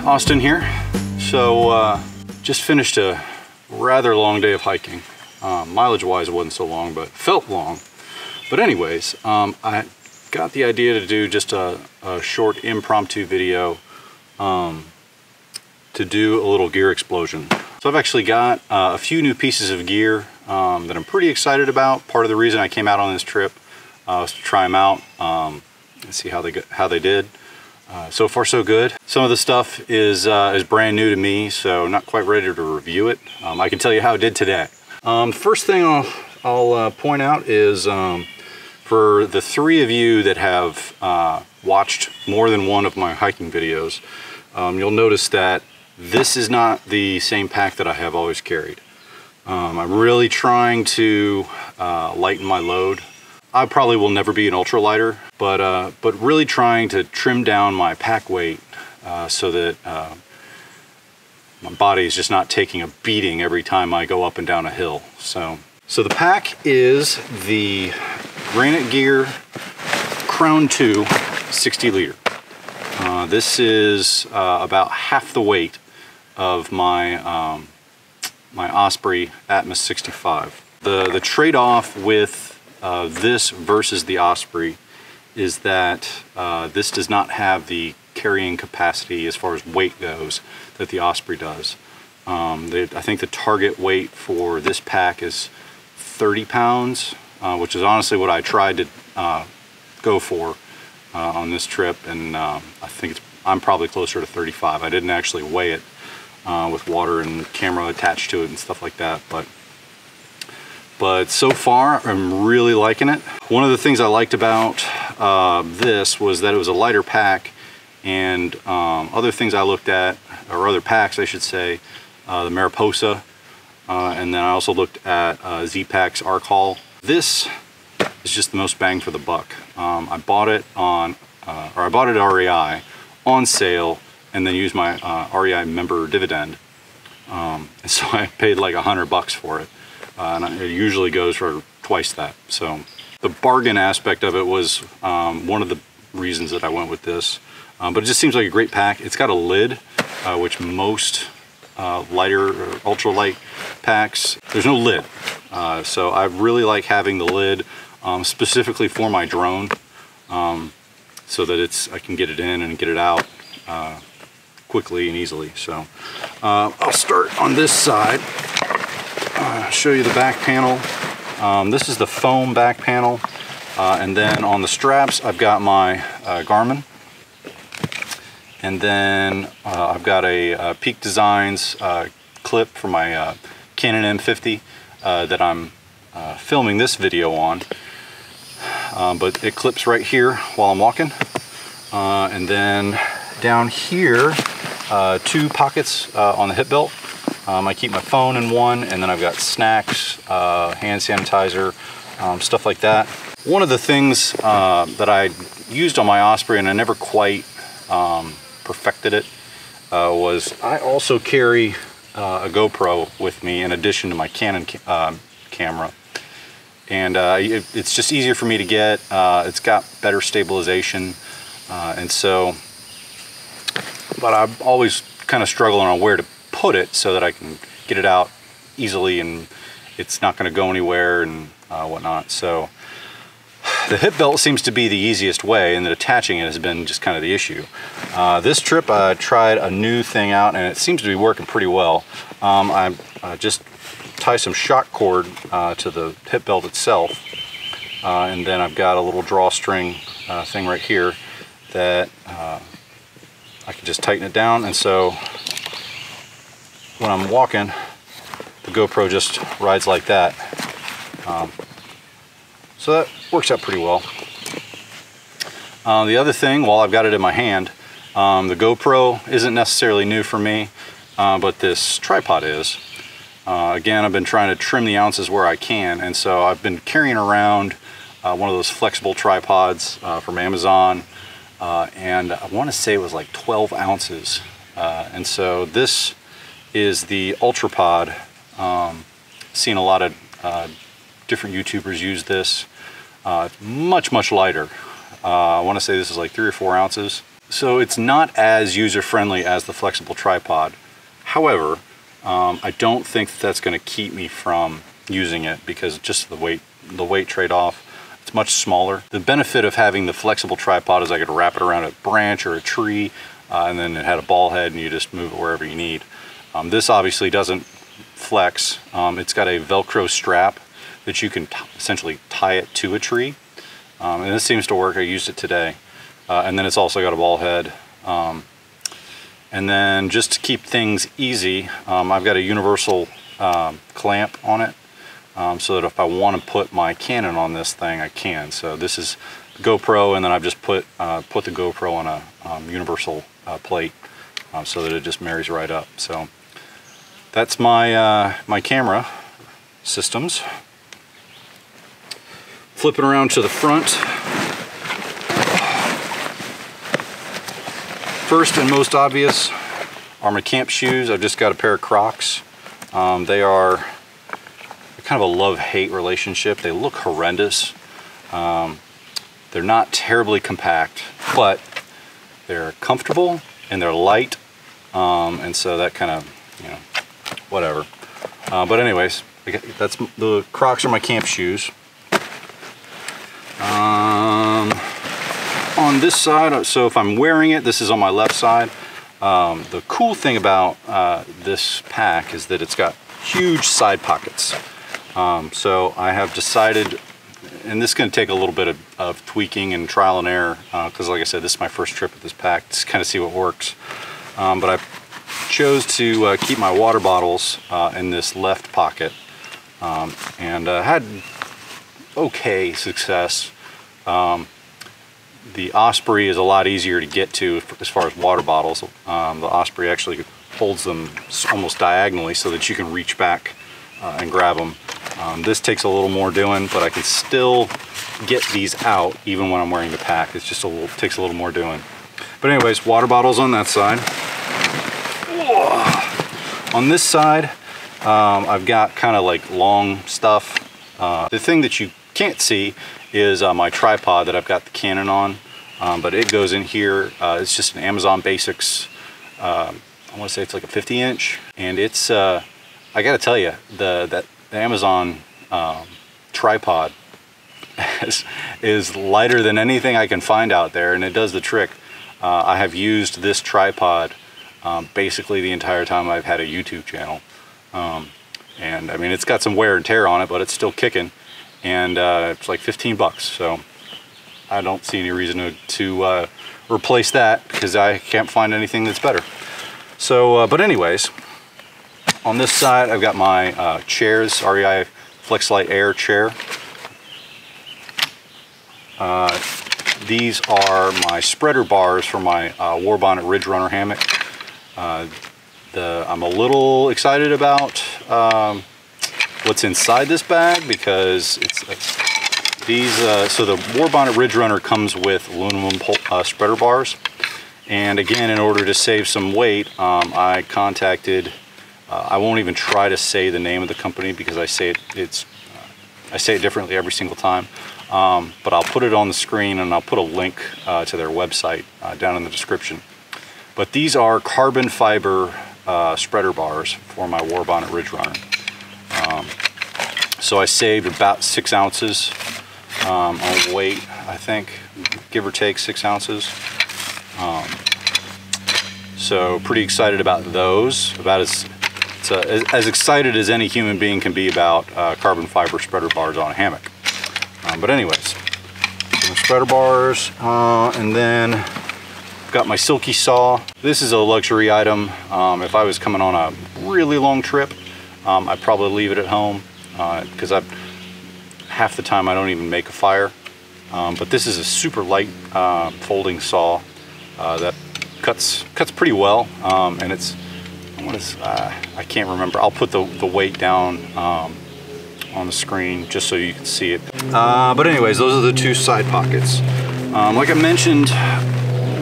Austin here. So just finished a rather long day of hiking. Mileage wise it wasn't so long, but felt long. But anyways, I got the idea to do just a short impromptu video to do a little gear explosion. So I've actually got a few new pieces of gear that I'm pretty excited about. Part of the reason I came out on this trip was to try them out and see how they did. So far so good. Some of the stuff is brand new to me, so not quite ready to review it. I can tell you how it did today. First thing I'll point out is for the three of you that have watched more than one of my hiking videos, you'll notice that this is not the same pack that I have always carried. I'm really trying to lighten my load. I probably will never be an ultralighter, but really trying to trim down my pack weight so that my body is just not taking a beating every time I go up and down a hill. So the pack is the Granite Gear Crown2 60 liter. This is about half the weight of my my Osprey Atmos 65. The trade-off with this versus the Osprey is that this does not have the carrying capacity as far as weight goes that the Osprey does. I think the target weight for this pack is 30 pounds, which is honestly what I tried to go for on this trip, and I think I'm probably closer to 35. I didn't actually weigh it with water and camera attached to it and stuff like that, but so far I'm really liking it. One of the things I liked about this was that it was a lighter pack, and other things I looked at, or other packs I should say, the Mariposa, and then I also looked at Z-Pack's Arc Haul. This is just the most bang for the buck. I bought it on, or I bought it at REI on sale, and then used my REI member dividend, and so I paid like $100 for it. And it usually goes for twice that. So the bargain aspect of it was one of the reasons that I went with this. But it just seems like a great pack. It's got a lid, which most lighter or ultralight packs, there's no lid. So I really like having the lid specifically for my drone, so that I can get it in and get it out quickly and easily. So I'll start on this side. Show you the back panel. This is the foam back panel, and then on the straps I've got my Garmin, and then I've got a Peak Designs clip for my Canon M50 that I'm filming this video on, but it clips right here while I'm walking, and then down here two pockets on the hip belt. I keep my phone in one, and then I've got snacks, hand sanitizer, stuff like that. One of the things that I used on my Osprey, and I never quite perfected it, was I also carry a GoPro with me in addition to my Canon camera. And it's just easier for me to get. It's got better stabilization, and so, but I'm always kind of struggling on where to put it so that I can get it out easily and it's not going to go anywhere and whatnot. So the hip belt seems to be the easiest way, and that attaching it has been just kind of the issue. This trip I tried a new thing out, and it seems to be working pretty well. I just tie some shock cord to the hip belt itself, and then I've got a little drawstring thing right here that I can just tighten it down, and so when I'm walking, the GoPro just rides like that. So that works out pretty well. The other thing, while I've got it in my hand, the GoPro isn't necessarily new for me, but this tripod is. Again, I've been trying to trim the ounces where I can, and so I've been carrying around one of those flexible tripods from Amazon, and I want to say it was like 12 ounces. And so this is the UltraPod. Seen a lot of different YouTubers use this. Much lighter. I want to say this is like 3 or 4 ounces. So it's not as user-friendly as the flexible tripod. However, I don't think that's going to keep me from using it because just the weight trade-off. It's much smaller. The benefit of having the flexible tripod is I could wrap it around a branch or a tree, and then it had a ball head and you just move it wherever you need. This obviously doesn't flex. It's got a Velcro strap that you can essentially tie it to a tree. And this seems to work. I used it today. And then it's also got a ball head. And then just to keep things easy, I've got a universal clamp on it. So that if I want to put my Canon on this thing, I can. So this is GoPro, and then I've just put the GoPro on a universal plate so that it just marries right up. So that's my my camera systems. Flipping around to the front. First and most obvious are my camp shoes. I've just got a pair of Crocs. They are kind of a love-hate relationship. They look horrendous. They're not terribly compact, but they're comfortable and they're light, and so that kind of, you know, whatever. But anyways, that's the Crocs are my camp shoes. On this side, so if I'm wearing it, this is on my left side. The cool thing about this pack is that it's got huge side pockets. So I have decided, and this is going to take a little bit of tweaking and trial and error, because like I said, this is my first trip with this pack, to kind of see what works. But I chose to keep my water bottles in this left pocket, and had okay success. The Osprey is a lot easier to get to as far as water bottles. The Osprey actually holds them almost diagonally so that you can reach back and grab them. This takes a little more doing, but I can still get these out even when I'm wearing the pack. It's just takes a little more doing. But anyways, water bottles on that side. On this side, I've got kind of like long stuff. The thing that you can't see is my tripod that I've got the Canon on, but it goes in here. It's just an Amazon Basics, I want to say it's like a 50-inch, and it's I gotta tell you, the Amazon tripod is lighter than anything I can find out there, and it does the trick. I have used this tripod basically the entire time I've had a YouTube channel, and I mean, it's got some wear and tear on it, but it's still kicking. And it's like 15 bucks, so I don't see any reason to replace that because I can't find anything that's better. So, but anyways, on this side I've got my chairs, REI FlexLight Air chair. These are my spreader bars for my War Bonnet Ridge Runner hammock. I'm a little excited about what's inside this bag because it's these. So the War Bonnet Ridge Runner comes with aluminum spreader bars, and again, in order to save some weight, I contacted. I won't even try to say the name of the company because I say I say it differently every single time. But I'll put it on the screen and I'll put a link to their website down in the description. But these are carbon fiber spreader bars for my War Bonnet Ridge Runner. So I saved about 6 ounces on weight, I think, give or take 6 ounces. So pretty excited about those. About as excited as any human being can be about carbon fiber spreader bars on a hammock. But anyways, my spreader bars, and then got my Silky saw. This is a luxury item. If I was coming on a really long trip, I'd probably leave it at home because half the time I don't even make a fire. But this is a super light folding saw that cuts pretty well, and it's I can't remember. I'll put the weight down on the screen just so you can see it. But anyways, those are the 2 side pockets. Like I mentioned,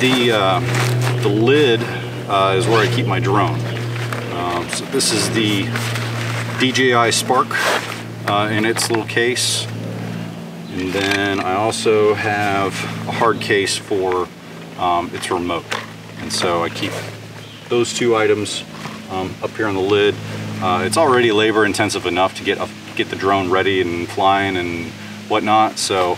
the lid is where I keep my drone. So this is the DJI Spark in its little case, and then I also have a hard case for it's remote. And so I keep those two items up here on the lid. It's already labor intensive enough to get the drone ready and flying and whatnot. So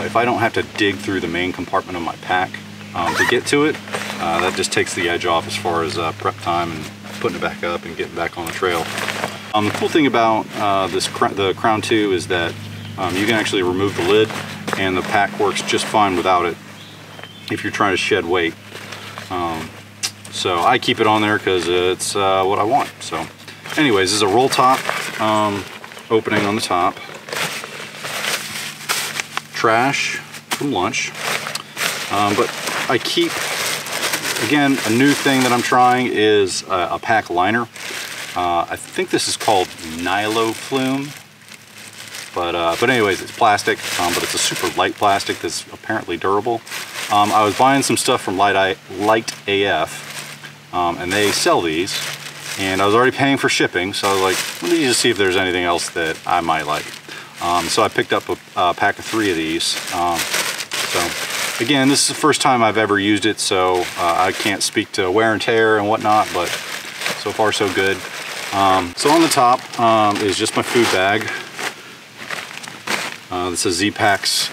if I don't have to dig through the main compartment of my pack to get to it, that just takes the edge off as far as prep time and putting it back up and getting back on the trail. The cool thing about the Crown 2 is that you can actually remove the lid and the pack works just fine without it if you're trying to shed weight. So I keep it on there because it's what I want. So anyways, this is a roll top opening on the top. Trash from lunch. But I keep, again, a new thing that I'm trying is a pack liner. I think this is called Nilo Flume. But anyways, it's plastic, but it's a super light plastic that's apparently durable. I was buying some stuff from Light AF, and they sell these, and I was already paying for shipping, so I was like, let me just see if there's anything else that I might like. So I picked up a pack of 3 of these. So again, this is the first time I've ever used it, so I can't speak to wear and tear and whatnot, but so far so good. So on the top is just my food bag. This is Z-Pac's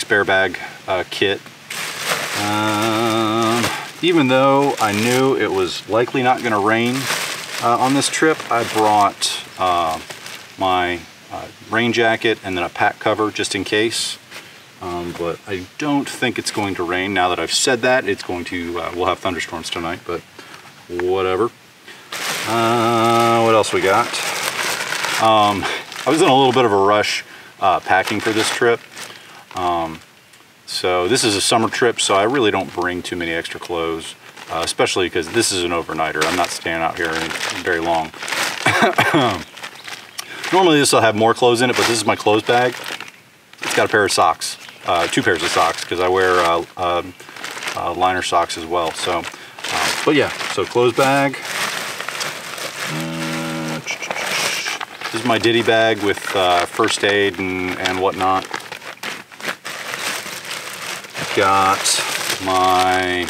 Bear Bag kit. Even though I knew it was likely not going to rain on this trip, I brought my rain jacket and then a pack cover just in case. But I don't think it's going to rain. Now that I've said that, it's going to, we'll have thunderstorms tonight, but whatever. What else we got? I was in a little bit of a rush packing for this trip. So this is a summer trip, so I really don't bring too many extra clothes, especially because this is an overnighter. I'm not staying out here very long. Normally this will have more clothes in it, but this is my clothes bag. It's got a pair of socks, 2 pairs of socks, because I wear liner socks as well. So, but yeah, so clothes bag. This is my ditty bag with first aid and whatnot. Got my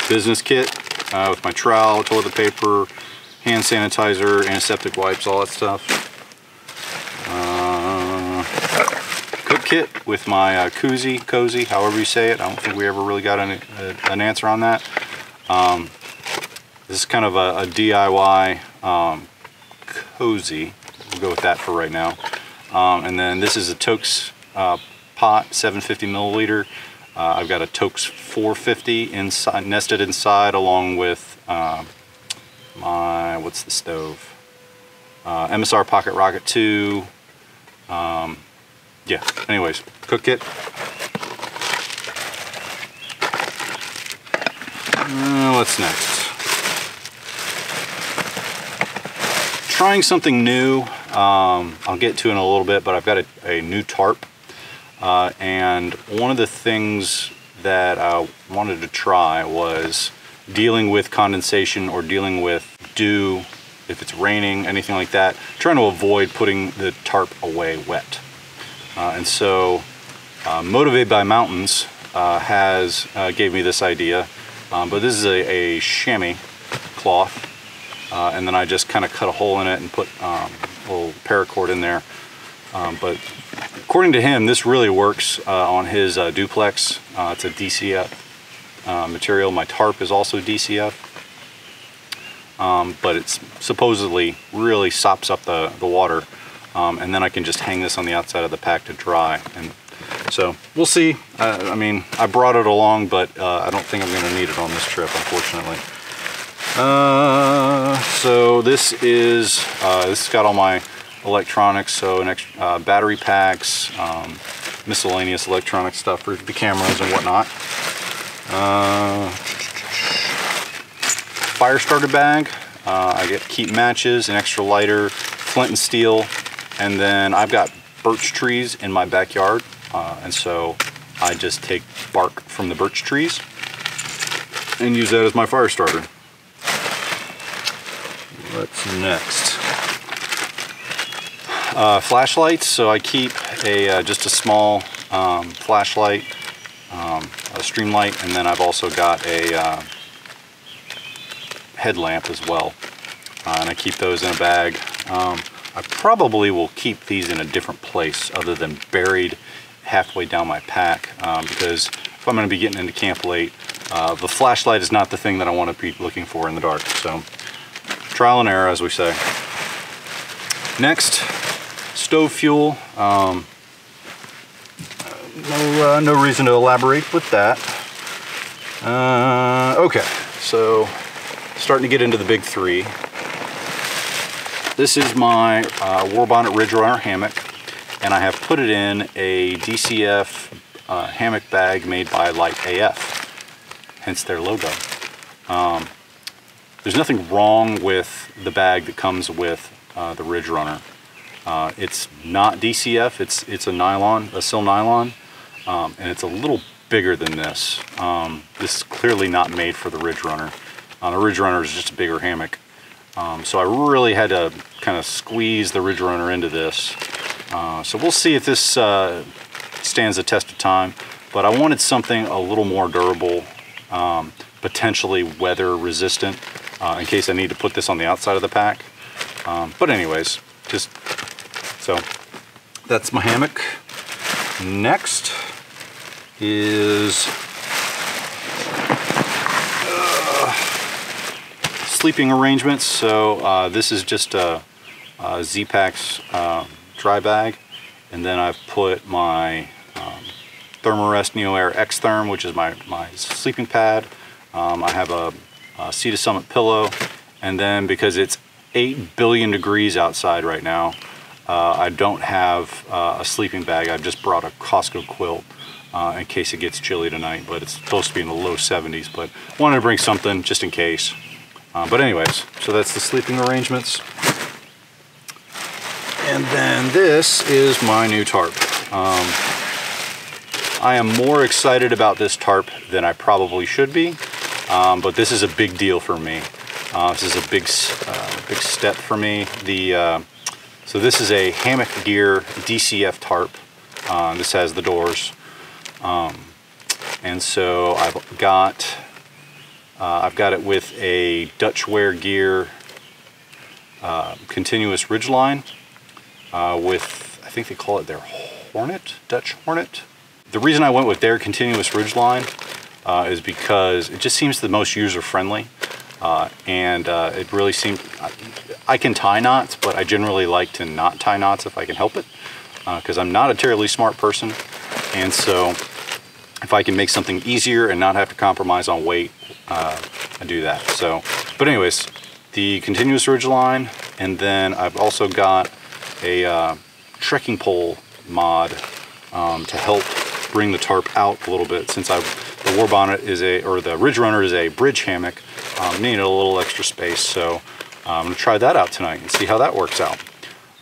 business kit with my trowel, toilet paper, hand sanitizer, antiseptic wipes, all that stuff. Cook kit with my cozy, however you say it. I don't think we ever really got an answer on that. This is kind of a DIY cozy. We'll go with that for right now. And then this is a Toaks pot, 750 milliliter. I've got a Toaks 450 inside, nested inside, along with my, what's the stove? MSR Pocket Rocket 2. Yeah, anyways, cook kit. What's next? Trying something new. I'll get to it in a little bit, but I've got a new tarp. And one of the things that I wanted to try was dealing with condensation or dealing with dew, if it's raining, anything like that, trying to avoid putting the tarp away wet. And so Motivated by Mountains gave me this idea, but this is a chamois cloth, and then I just kind of cut a hole in it and put a little paracord in there. But according to him, this really works on his duplex. It's a DCF material. My tarp is also DCF, but it's supposedly really sops up the water, and then I can just hang this on the outside of the pack to dry. And so we'll see. I mean, I brought it along, but I don't think I'm going to need it on this trip, unfortunately. So this has got all my electronics, so an extra, battery packs, miscellaneous electronic stuff for the cameras and whatnot. Fire starter bag. I keep matches, an extra lighter, flint and steel, and then I've got birch trees in my backyard, and so I just take bark from the birch trees and use that as my fire starter. What's next? Flashlights. So I keep just a small flashlight. stream light, and then I've also got a headlamp as well, and I keep those in a bag. I probably will keep these in a different place other than buried halfway down my pack, because if I'm going to be getting into camp late, the flashlight is not the thing that I want to be looking for in the dark. So trial and error, as we say. Next, stove fuel. No reason to elaborate with that. Okay, so starting to get into the big three. This is my War Bonnet Ridge Runner hammock, and I have put it in a DCF hammock bag made by Light AF, hence their logo. There's nothing wrong with the bag that comes with the Ridge Runner. It's not DCF, it's a nylon, a sil nylon, and it's a little bigger than this. This is clearly not made for the Ridge Runner. The Ridge Runner is just a bigger hammock. So I really had to kind of squeeze the Ridge Runner into this. So we'll see if this stands the test of time, but I wanted something a little more durable, potentially weather resistant, in case I need to put this on the outside of the pack. But anyways, just so that's my hammock. Next is sleeping arrangements. So this is just a Z-Packs dry bag, and then I've put my Thermarest Neo Air X Therm, which is my sleeping pad. I have a Sea to Summit pillow, and then because it's 8 billion degrees outside right now, I don't have a sleeping bag. I've just brought a Costco quilt in case it gets chilly tonight, but it's supposed to be in the low 70s, but wanted to bring something just in case. But anyways, so that's the sleeping arrangements. And then this is my new tarp. I am more excited about this tarp than I probably should be, but this is a big deal for me. This is a big step for me. So this is a Hammock Gear DCF tarp. This has the doors, and so I've got it with a Dutch Wear Gear continuous ridgeline with, I think they call it their Hornet, Dutch Hornet. The reason I went with their continuous ridgeline is because it just seems the most user-friendly, and it really seems, I can tie knots, but I generally like to not tie knots if I can help it, because I'm not a terribly smart person, and so if I can make something easier and not have to compromise on weight, I do that. So, but anyways, the continuous ridgeline, and then I've also got a trekking pole mod to help bring the tarp out a little bit, since the War Bonnet is the Ridge Runner is a bridge hammock. Needed a little extra space, so I'm gonna try that out tonight and see how that works out.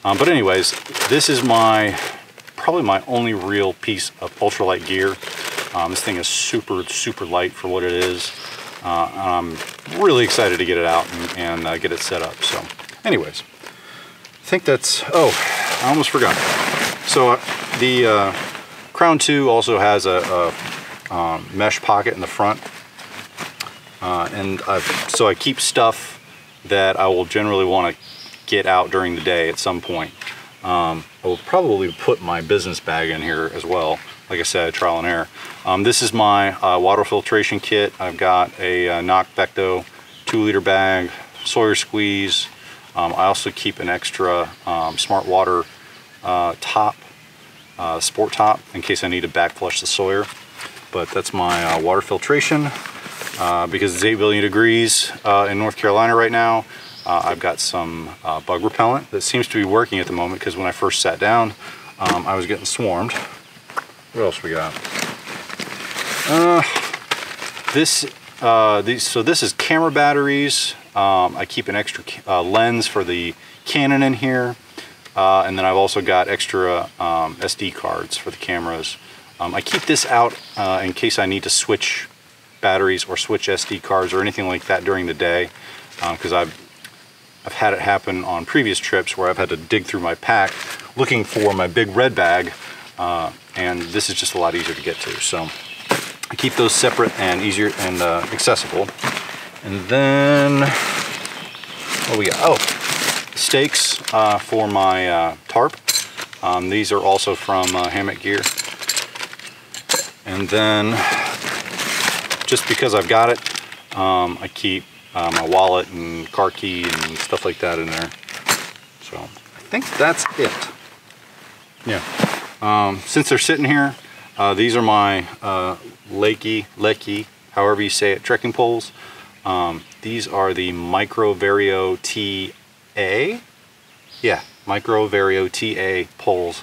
But anyways, this is probably my only real piece of ultralight gear. This thing is super light for what it is. I'm really excited to get it out and get it set up. So anyways, I think that's, oh, I almost forgot. So the Crown2 also has a mesh pocket in the front, and so I keep stuff that I will generally want to get out during the day at some point. I will probably put my business bag in here as well. Like I said, trial and error. This is my water filtration kit. I've got a Nock Becto 2-liter bag, Sawyer squeeze. I also keep an extra Smart Water top, sport top, in case I need to back flush the Sawyer. But that's my water filtration. Because it's 8 billion degrees in North Carolina right now, I've got some bug repellent that seems to be working at the moment, because when I first sat down, I was getting swarmed. What else we got? So this is camera batteries. I keep an extra lens for the Canon in here, and then I've also got extra SD cards for the cameras. I keep this out in case I need to switch batteries or switch SD cards or anything like that during the day, because I've had it happen on previous trips where I've had to dig through my pack looking for my big red bag, and this is just a lot easier to get to. So I keep those separate and easier and accessible. And then, what we got? Oh, stakes for my tarp. These are also from Hammock Gear. And then, just because I've got it, I keep my wallet and car key and stuff like that in there. So I think that's it. Yeah. Since they're sitting here, these are my Lecky, however you say it, trekking poles. These are the Micro Vario TA. Yeah, Micro Vario TA poles.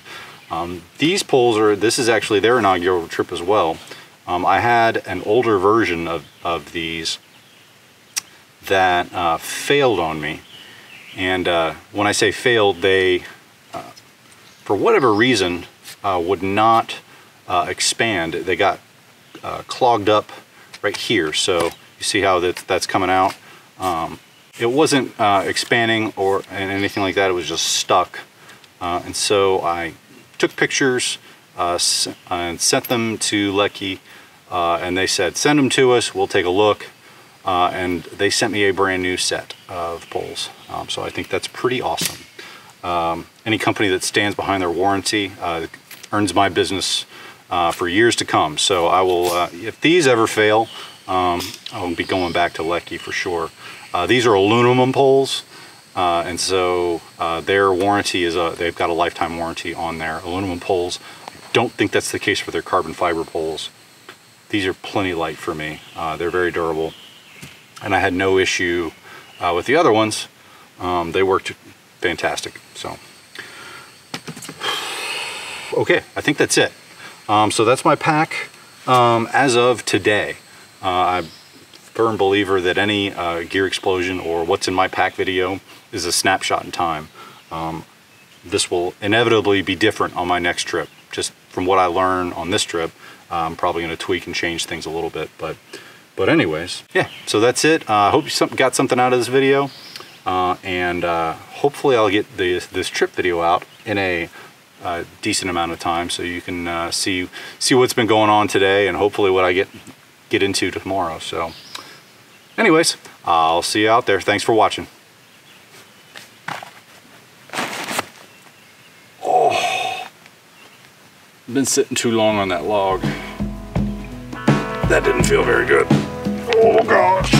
These poles this is actually their inaugural trip as well. I had an older version of these that failed on me. And when I say failed, they, for whatever reason, would not expand. They got clogged up right here. So you see how that's coming out. It wasn't expanding or anything like that. It was just stuck. And so I took pictures and sent them to Lecky. And they said, send them to us, we'll take a look. And they sent me a brand new set of poles. So I think that's pretty awesome. Any company that stands behind their warranty earns my business for years to come. So I will, if these ever fail, I'll be going back to Lecky for sure. These are aluminum poles. And so their warranty is, they've got a lifetime warranty on their aluminum poles. I don't think that's the case for their carbon fiber poles. These are plenty light for me. They're very durable. And I had no issue with the other ones. They worked fantastic. So, okay, I think that's it. So that's my pack as of today. I'm a firm believer that any gear explosion or what's in my pack video is a snapshot in time. This will inevitably be different on my next trip. Just from what I learned on this trip, I'm probably going to tweak and change things a little bit. But anyways, yeah, so that's it. I hope you got something out of this video. And hopefully I'll get this trip video out in a decent amount of time so you can see what's been going on today and hopefully what I get into tomorrow. So anyways, I'll see you out there. Thanks for watching. Oh, been sitting too long on that log. That didn't feel very good. Oh gosh.